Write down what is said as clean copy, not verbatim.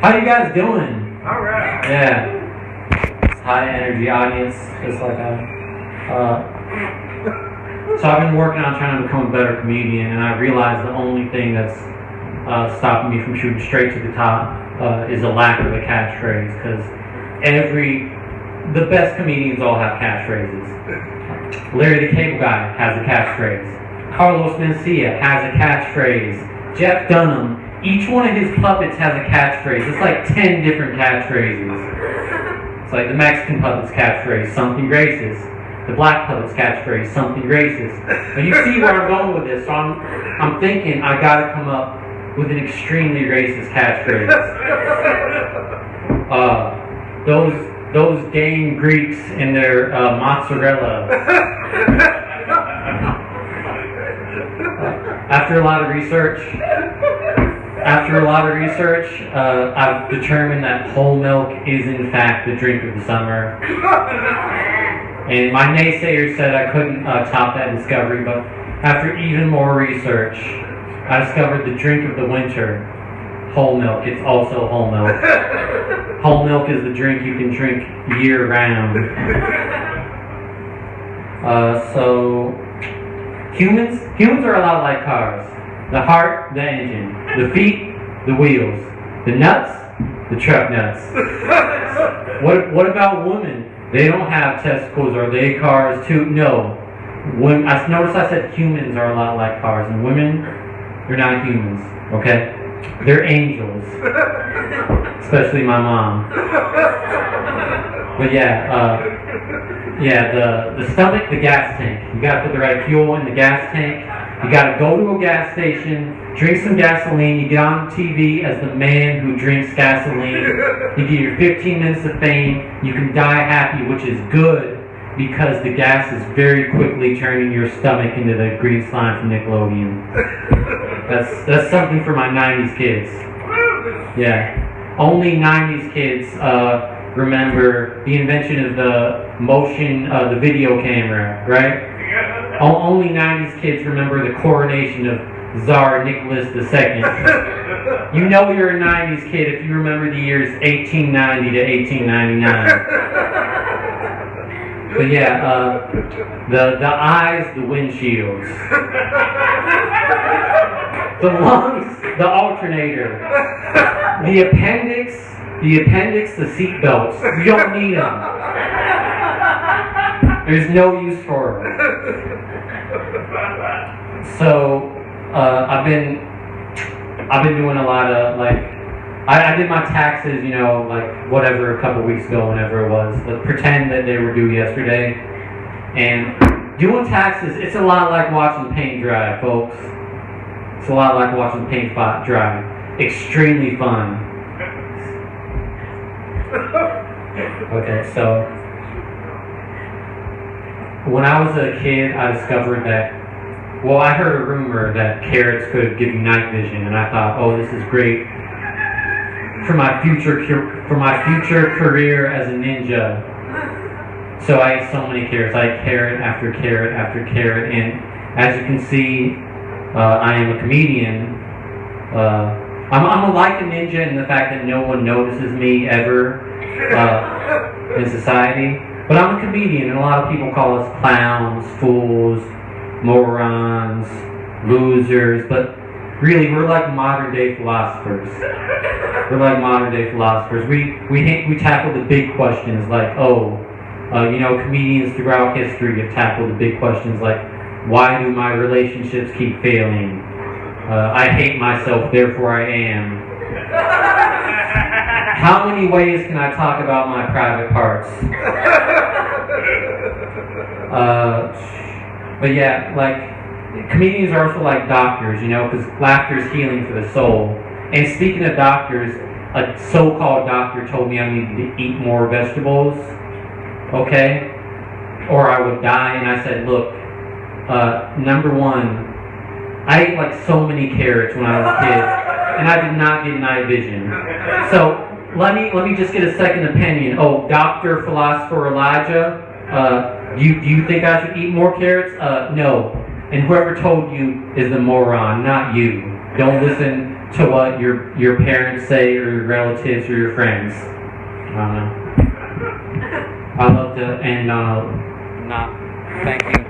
How you guys doing? All right. Yeah. It's high energy audience, just like so I've been working on trying to become a better comedian, and I realized the only thing that's stopping me from shooting straight to the top is a lack of a catchphrase, because the best comedians all have catchphrases. Larry the Cable Guy has a catchphrase. Carlos Mencia has a catchphrase. Jeff Dunham, each one of his puppets has a catchphrase. It's like 10 different catchphrases. It's like the Mexican puppet's catchphrase, something racist. The black puppet's catchphrase, something racist. But you see where I'm going with this, so I'm thinking I gotta come up with an extremely racist catchphrase. Those dang Greeks and their mozzarella. After a lot of research, I've determined that whole milk is in fact the drink of the summer. And my naysayers said I couldn't top that discovery, but after even more research, I discovered the drink of the winter, whole milk. It's also whole milk. Whole milk is the drink you can drink year-round. So, humans are a lot like cars. The heart, the engine. The feet, the wheels. The nuts, the truck nuts. What about women? They don't have testicles. Are they cars too? No. I noticed I said humans are a lot like cars, and women, they're not humans, okay? They're angels. Especially my mom. But the stomach, the gas tank. You gotta put the right fuel in the gas tank. You gotta go to a gas station, drink some gasoline, you get on TV as the man who drinks gasoline. You get your 15 minutes of fame, you can die happy, which is good, because the gas is very quickly turning your stomach into the green slime from Nickelodeon. That's something for my 90s kids. Yeah. Only 90s kids remember the invention of the video camera, right? Only 90s kids remember the coronation of Tsar Nicholas II. You know you're a 90s kid if you remember the years 1890 to 1899. But yeah, the eyes, the windshields. The lungs, the alternator. The appendix, the seat belts. You don't need them. There's no use for them. So, I've been doing a lot of, I did my taxes, whatever, a couple weeks ago, whenever it was. But pretend that they were due yesterday. And doing taxes, it's a lot like watching paint dry, folks. It's a lot like watching paint dry. Extremely fun. Okay, so when I was a kid, I discovered that, I heard a rumor that carrots could give you night vision, and I thought, oh, this is great for my future career as a ninja. So I ate so many carrots. I ate carrot after carrot after carrot, and as you can see, I am a comedian. I'm like a ninja in the fact that no one notices me ever in society. But I'm a comedian, and a lot of people call us clowns, fools, morons, losers. But really, we're like modern-day philosophers. We're like modern-day philosophers. We tackle the big questions like, comedians throughout history have tackled the big questions like, why do my relationships keep failing? I hate myself, therefore I am. How many ways can I talk about my private parts? But yeah, comedians are also like doctors, because laughter is healing for the soul. And speaking of doctors, a so-called doctor told me I needed to eat more vegetables, okay? Or I would die, and I said, look, number one, I ate so many carrots when I was a kid, and I did not get night vision. So let me just get a second opinion. Oh, Dr. Philosopher Elijah, do you think I should eat more carrots? No. And whoever told you is the moron, not you. Don't listen to what your parents say or your relatives or your friends. I love to end not thanking.